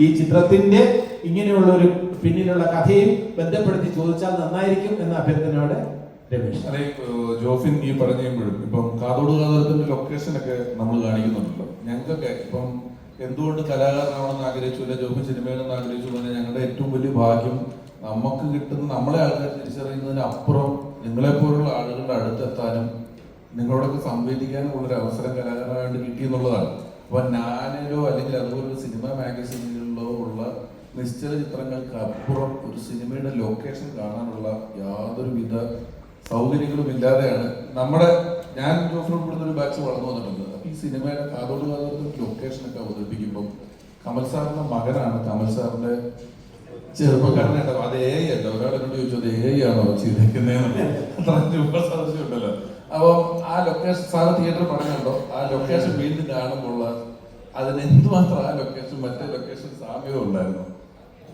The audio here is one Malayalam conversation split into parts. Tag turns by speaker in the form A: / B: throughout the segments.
A: ഈ ചിത്രത്തിന്റെ ഇങ്ങനെയുള്ള ഒരു പിന്നിലുള്ള കഥയും ബന്ധപ്പെടുത്തി ചോദിച്ചാൽ നന്നായിരിക്കും എന്ന അഭ്യർത്ഥനയോടെ രമേശ്.
B: അല്ലെ, ജോഫിൻ ഈ പറയുമ്പോഴും ഇപ്പം കാതോട് കാതോരത്തിന്റെ ലൊക്കേഷനൊക്കെ നമ്മൾ കാണിക്കുന്നുണ്ടല്ലോ. ഞങ്ങൾക്കൊക്കെ ഇപ്പം എന്തുകൊണ്ട് കലാകാരനാവണമെന്ന് ആഗ്രഹിച്ചു, അല്ലെ ജോഫിൻ സിനിമയിലെന്ന് ആഗ്രഹിച്ചു തന്നെ ഞങ്ങളുടെ ഏറ്റവും വലിയ ഭാഗ്യം നമുക്ക് കിട്ടുന്ന നമ്മളെ ആൾക്കാർ തിരിച്ചറിയുന്നതിന് അപ്പുറം നിങ്ങളെപ്പോലുള്ള ആളുകളുടെ അടുത്തെത്താനും നിങ്ങളോടൊക്കെ സംവേദിക്കാനും ഉള്ളൊരു അവസരം കലാകാരനായിട്ട് കിട്ടിയെന്നുള്ളതാണ്. അപ്പൊ ഞാനിലോ അല്ലെങ്കിൽ അതുപോലുള്ള സിനിമ മാഗസീനുകളിലോ ഉള്ള നിശ്ചല ചിത്രങ്ങൾക്ക് അപ്പുറം ഒരു സിനിമയുടെ ലൊക്കേഷൻ കാണാനുള്ള യാതൊരുവിധ സൗകര്യങ്ങളും ഇല്ലാതെയാണ് ഞാൻ ജോഫിനോട് ഉൾപ്പെടുന്ന ഒരു ബാച്ച് വളർന്നു വന്നിട്ടുണ്ട്. അപ്പൊ ഈ സിനിമയുടെ കാതോട് കാതോട് ലൊക്കേഷനൊക്കെ അവതരിപ്പിക്കുമ്പോൾ കമൽ സാറിന്റെ മകനാണ് കമൽ സാറിന്റെ ചെറുപ്പക്കാരനായിട്ട് അത് അല്ല. ഒരാൾ എന്നോട് ചോദിച്ചു അത് ആണോ ചെയ്തേക്കുന്നതെന്ന്. അത്ര രൂപസാദൃശ്യം ഉണ്ടല്ലോ. അപ്പം ആ ലൊക്കേഷൻ സാറ് തിയേറ്ററിൽ പറഞ്ഞുണ്ടോ, ആ ലൊക്കേഷൻ വീണ്ടും കാണുമ്പോൾ അതിന് എന്തുമാത്രം ആ ലൊക്കേഷൻ മറ്റേ ലൊക്കേഷൻ സാമ്യത ഉണ്ടായിരുന്നു?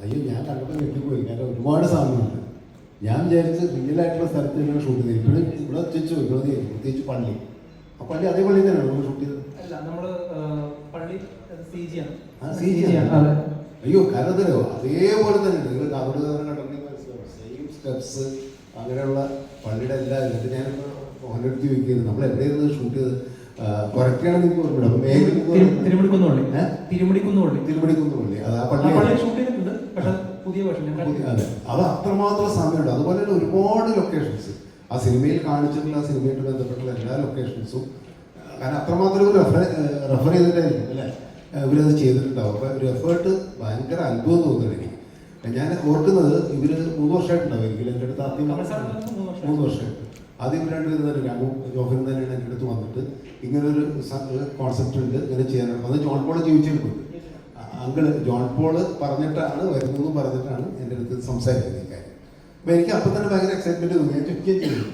C: അയ്യോ, ഞാൻ കണ്ടപ്പോൾ ഞെട്ടിപ്പോയി. കാരണം ഒരുപാട് സാമ്യമുണ്ട്. ഞാൻ വിചാരിച്ച് റിയൽ ആയിട്ടുള്ള സ്ഥലത്ത് തന്നെ ഷൂട്ട് ചെയ്തത്. ഇപ്പോഴും ഇവിടെ വെച്ചു പ്രത്യേകിച്ച് പള്ളി. ആ പള്ളി അതേ പള്ളി തന്നെയാണ് നമ്മൾ ഷൂട്ട് ചെയ്തത്. അയ്യോ, കാരണം തരോ അതേപോലെ തന്നെ നിങ്ങൾ കാതോട് കാതോരം കണ്ടെങ്കിൽ മനസ്സിലാവും. സെയിം സ്റ്റെപ്സ് അങ്ങനെയുള്ള പള്ളിയുടെ എല്ലാ എന്നിട്ട് ഞാൻ മോഹനെടുത്ത് വയ്ക്കുന്നത്. നമ്മൾ എവിടെയായിരുന്നു ഷൂട്ട് ചെയ്തത്? കൊറക്കാണ് നിങ്ങൾക്ക് ഓർമ്മ. തിരുമണിക്കുന്നുപള്ളി. അത് ആ പള്ളി. അതെ, അത് അത്രമാത്രം സമയമുണ്ട്. അതുപോലെ തന്നെ ഒരുപാട് ലൊക്കേഷൻസ് ആ സിനിമയിൽ കാണിച്ചിട്ടുള്ള ആ സിനിമയായിട്ട് ബന്ധപ്പെട്ടുള്ള എല്ലാ ലൊക്കേഷൻസും കാരണം അത്രമാത്രം ഒരു റെഫർ ചെയ്തിട്ടായിരിക്കും അല്ലേ ഇവരത് ചെയ്തിട്ടുണ്ടാവും. അപ്പൊ ഒരു എഫേർട്ട് ഭയങ്കര അത്ഭുതം തോന്നുന്നുണ്ട് എനിക്ക്. ഞാൻ ഓർക്കുന്നത് ഇവര് 3 വർഷമായിട്ടുണ്ടാവും എങ്കിലും എൻ്റെ അടുത്ത് ആദ്യം 3 വർഷമായിട്ട് ആദ്യം ഇവർ രണ്ടുപേരും തന്നെ രാമു ജോഫിൻ തന്നെയാണ് എൻ്റെ അടുത്ത് വന്നിട്ട് ഇങ്ങനൊരു കോൺസെപ്റ്റ് ഉണ്ട് ഇങ്ങനെ ചെയ്യാനാണ്. അത് ജോൺ പോൾ ജീവിച്ചിട്ടുണ്ട്. അങ്കിള് ജോൺ പോള് പറഞ്ഞിട്ടാണ് വരുന്നതെന്ന് പറഞ്ഞിട്ടാണ് എൻ്റെ അടുത്ത് സംസാരിക്കുന്നത് ഈ കാര്യം. അപ്പം എനിക്ക് അപ്പം തന്നെ ഭയങ്കര എക്സൈറ്റ്മെൻറ്റ് തോന്നി. ഞാൻ ചോദിക്കുകയും ചെയ്തു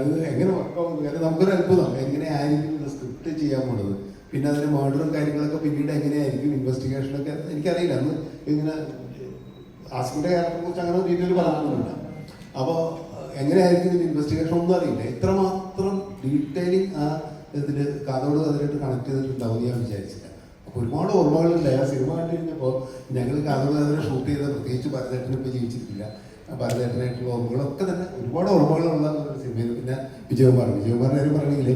C: ഇത് എങ്ങനെ വർക്കാവും. കാരണം നമുക്കൊരു അത്ഭുതം എങ്ങനെയായിരിക്കും ഇത് സ്ക്രിപ്റ്റ് ചെയ്യാൻ പോണത്. പിന്നെ അതിന് മോഡലും കാര്യങ്ങളൊക്കെ പിന്നീട് എങ്ങനെയായിരിക്കും ഇൻവെസ്റ്റിഗേഷനൊക്കെ എനിക്കറിയില്ല. അന്ന് ഇങ്ങനെ ആസ്മിൻ്റെ കാര്യത്തെ കുറിച്ച് അങ്ങനെ ഡീറ്റെയിൽ പറഞ്ഞിട്ടില്ല. അപ്പോൾ എങ്ങനെയായിരിക്കും ഇതിന് ഇൻവെസ്റ്റിഗേഷൻ ഒന്നും അറിയില്ല. ഇത്രമാത്രം ഡീറ്റെയിലിംഗ് ആ ഇതിൽ കാതോട് അതിലായിട്ട് കണക്ട് ചെയ്തിട്ടുണ്ടാവും ഞാൻ വിചാരിച്ചില്ല. അപ്പോൾ ഒരുപാട് ഓർമ്മകളുണ്ട്. ആ സിനിമ കണ്ടു കഴിഞ്ഞപ്പോൾ ഞങ്ങൾ കാതോട് അതിനെ ഷൂട്ട് ചെയ്ത പ്രത്യേകിച്ച് ഭരതേട്ടനെ ഇപ്പോൾ ജീവിച്ചിട്ടില്ല. ഭരതേട്ടനായിട്ടുള്ള ഓർമ്മകളൊക്കെ തന്നെ ഒരുപാട് ഓർമ്മകളുള്ള സിനിമയിൽ. പിന്നെ വിജയകുമാറിൻ്റെ കാര്യം പറയണമെങ്കിൽ